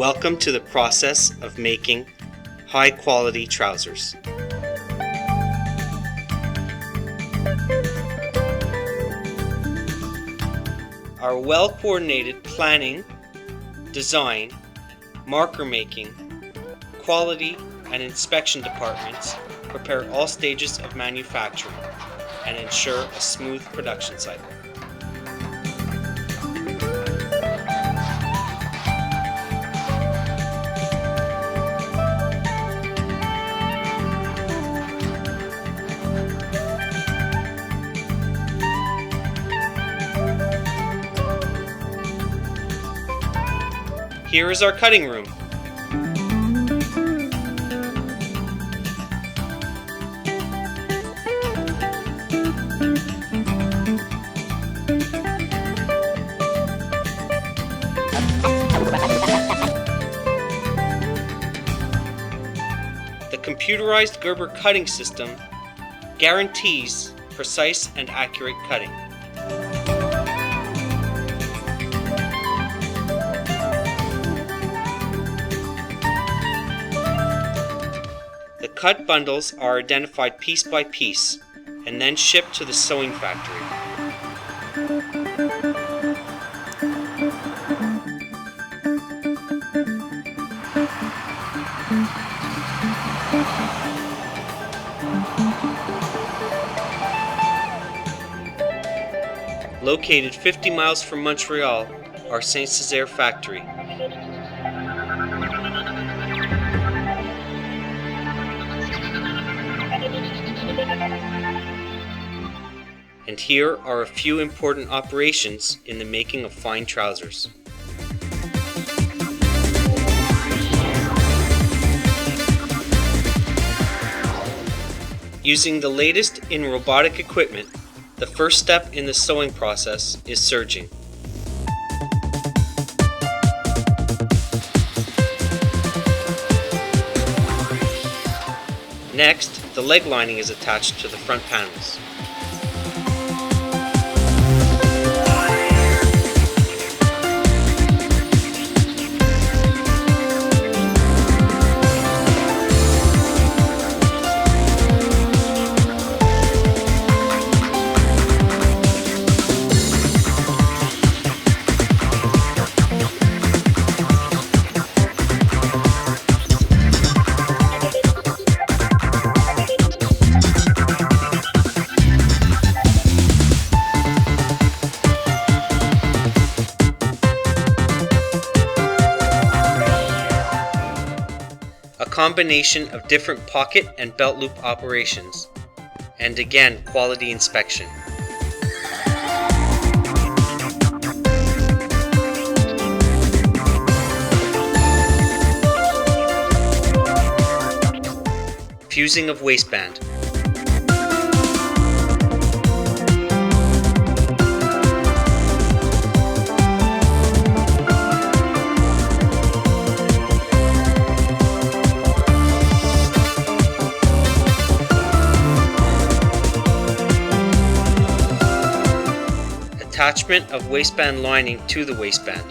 Welcome to the process of making high-quality trousers. Our well-coordinated planning, design, marker making, quality, and inspection departments prepare all stages of manufacturing and ensure a smooth production cycle. Here is our cutting room. The computerized Gerber cutting system guarantees precise and accurate cutting. The cut bundles are identified piece by piece and then shipped to the sewing factory. Located 50 miles from Montreal, our Saint-Césaire factory. And here are a few important operations in the making of fine trousers. Using the latest in robotic equipment, the first step in the sewing process is serging. Next, the leg lining is attached to the front panels. A combination of different pocket and belt loop operations, and again quality inspection. Fusing of waistband. Attachment of waistband lining to the waistband.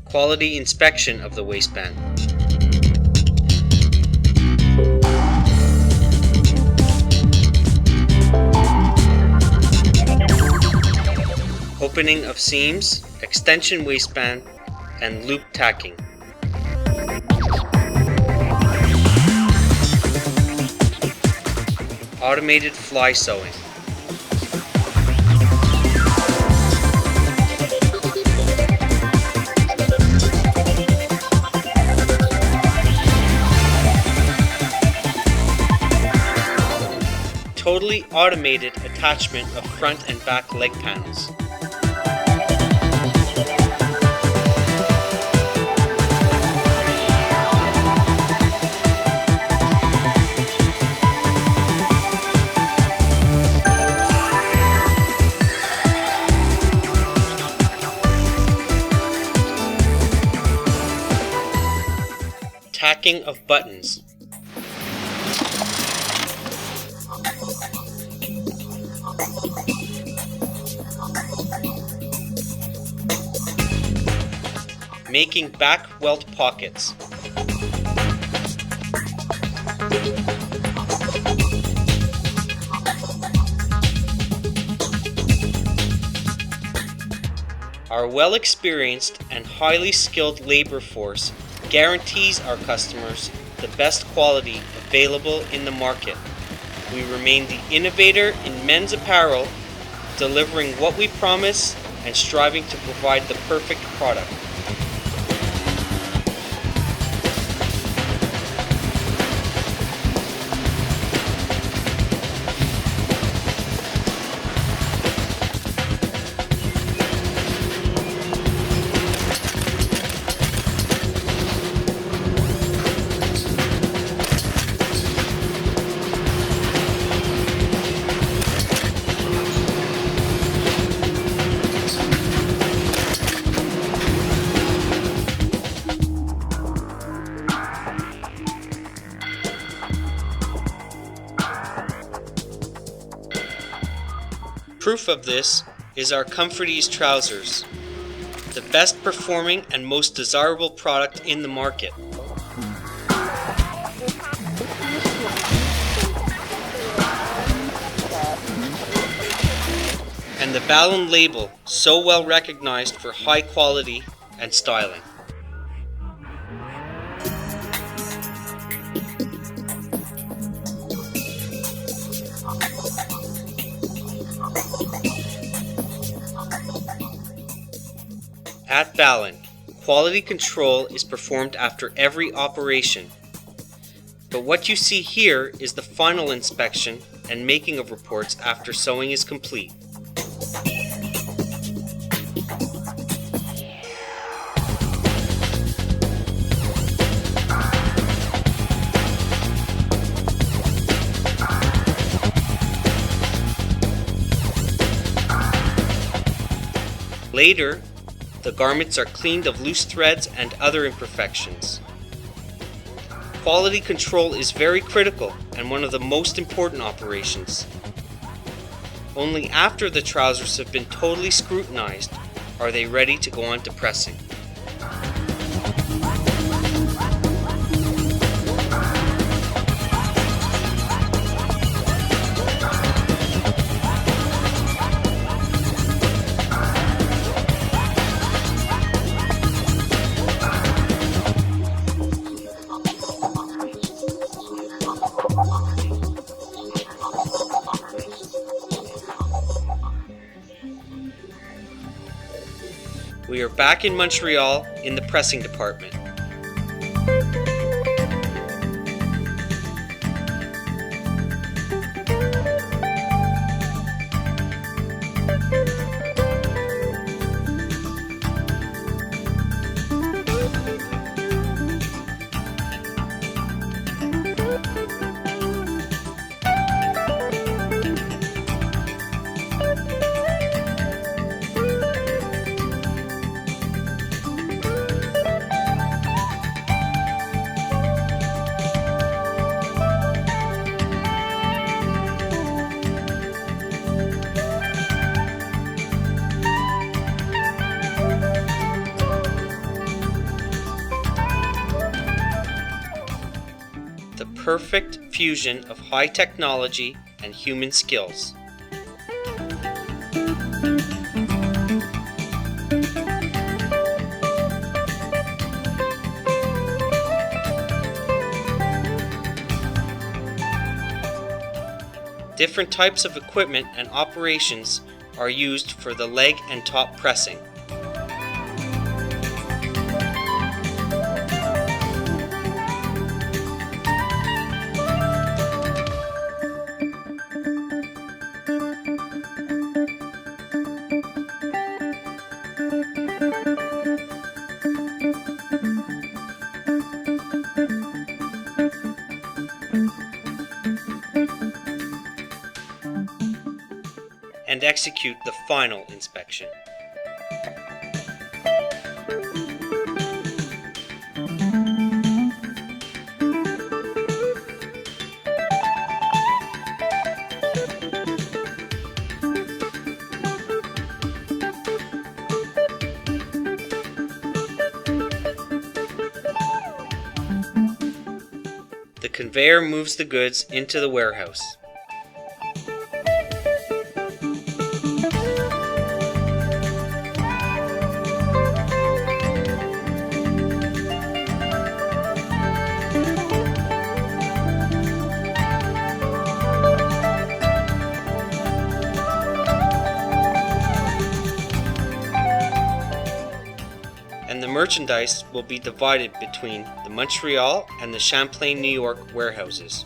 Quality inspection of the waistband. Opening of seams, extension waistband, and loop tacking. Automated fly sewing. Totally automated attachment of front and back leg panels. Tacking of buttons. Making back welt pockets. Our well-experienced and highly skilled labor force guarantees our customers the best quality available in the market. We remain the innovator in men's apparel, delivering what we promise and striving to provide the perfect product. Proof of this is our Comforties trousers, the best performing and most desirable product in the market. And the Ballin label, so well recognized for high quality and styling. At Ballin, quality control is performed after every operation. But what you see here is the final inspection and making of reports after sewing is complete. Later, the garments are cleaned of loose threads and other imperfections. Quality control is very critical and one of the most important operations. Only after the trousers have been totally scrutinized are they ready to go on to pressing. We are back in Montreal in the pressing department. The perfect fusion of high technology and human skills. Different types of equipment and operations are used for the leg and top pressing. And execute the final inspection. The conveyor moves the goods into the warehouse. And the merchandise will be divided between the Montreal and the Champlain, New York warehouses.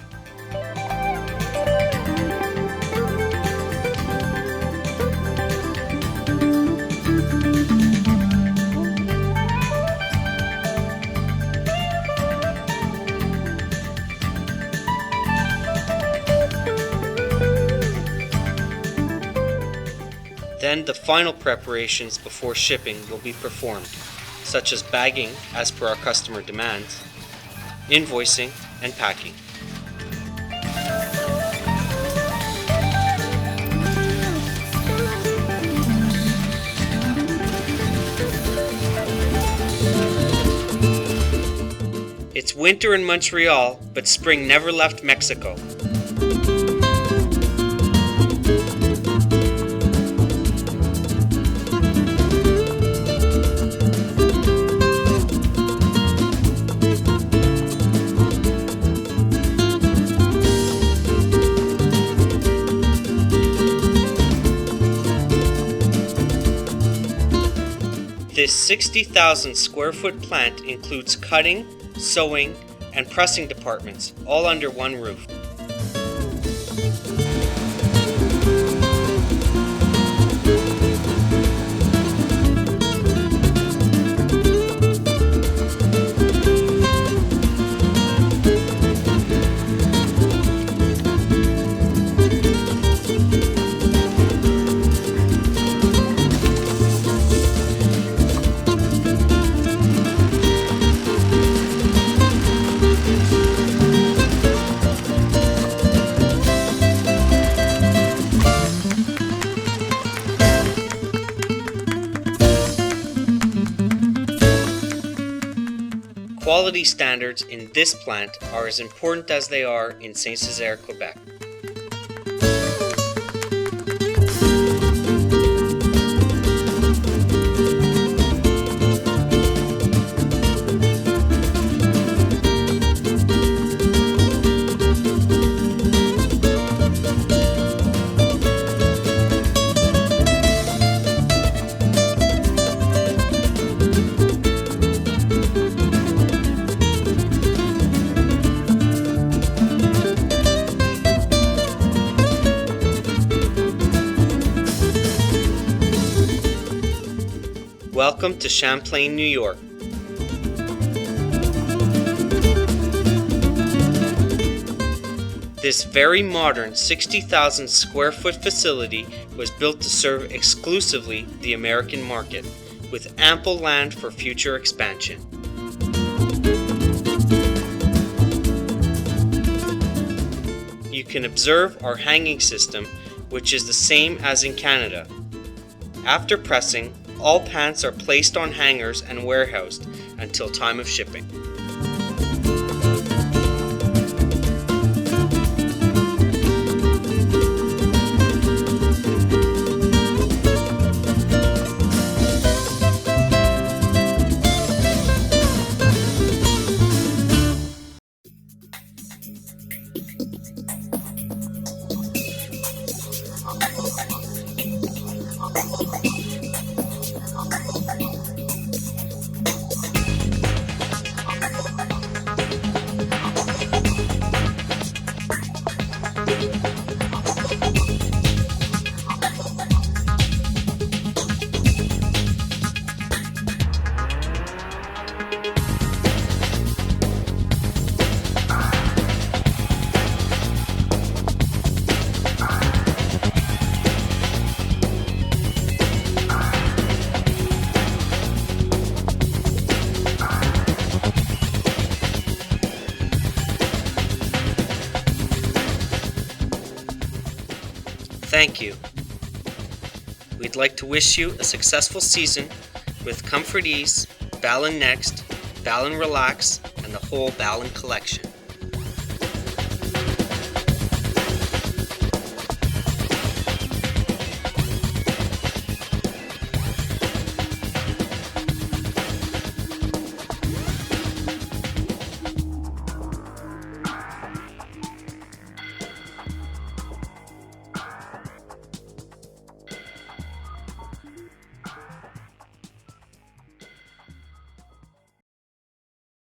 Then the final preparations before shipping will be performed, such as bagging as per our customer demands, invoicing, and packing. It's winter in Montreal, but spring never left Mexico. This 60,000 square foot plant includes cutting, sewing, and pressing departments, all under one roof. Quality standards in this plant are as important as they are in Saint-Césaire, Quebec. Welcome to Champlain, New York. This very modern 60,000 square foot facility was built to serve exclusively the American market, with ample land for future expansion. You can observe our hanging system, which is the same as in Canada. After pressing, all pants are placed on hangers and warehoused until time of shipping. Thank you. We'd like to wish you a successful season with Comfort Ease, Ballin Next, Ballin Relax, and the whole Ballin collection.